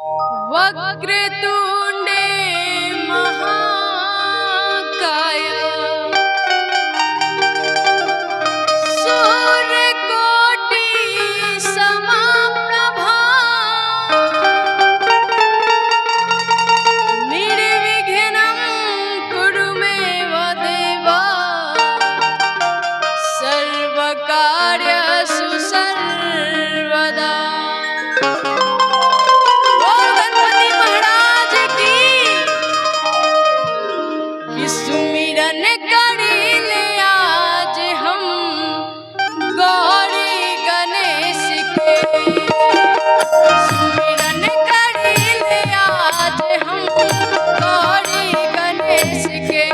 वक्रतुंडे महाकाय सूर्यकोटि समप्रभा निर्विघ्नं कुरु मे देवा सर्वकार्येषु सर्वदा। सुमिरन करी ले आज हम गौरी गणेश के। सुमिरन करी ले आज हम गौरी गणेश के।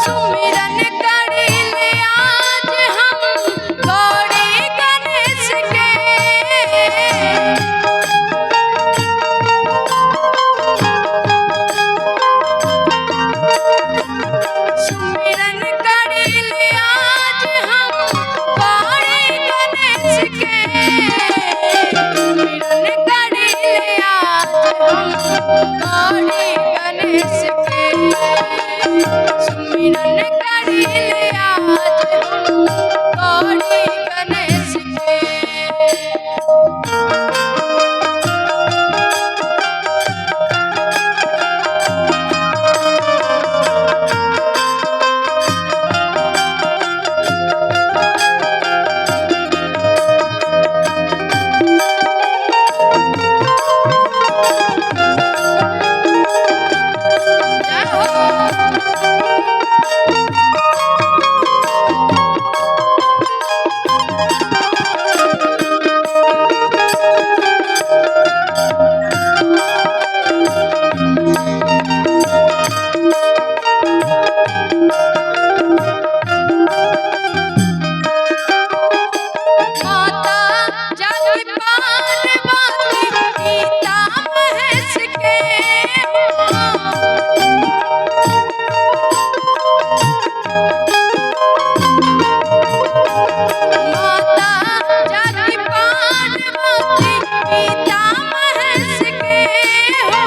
सुमिरन करी ले आज हम गौरी गणेश के। सुमिरन करी ले आज हम गौरी गणेश के। सुमिरन करी ले आज हम गौरी गणेश के। सुमिरन करी ले आज हम गौरी गणेश के। जय हो। माता जग पार्वती पिता महेश के हो। माता जग पार्वती पिता महेश के हो।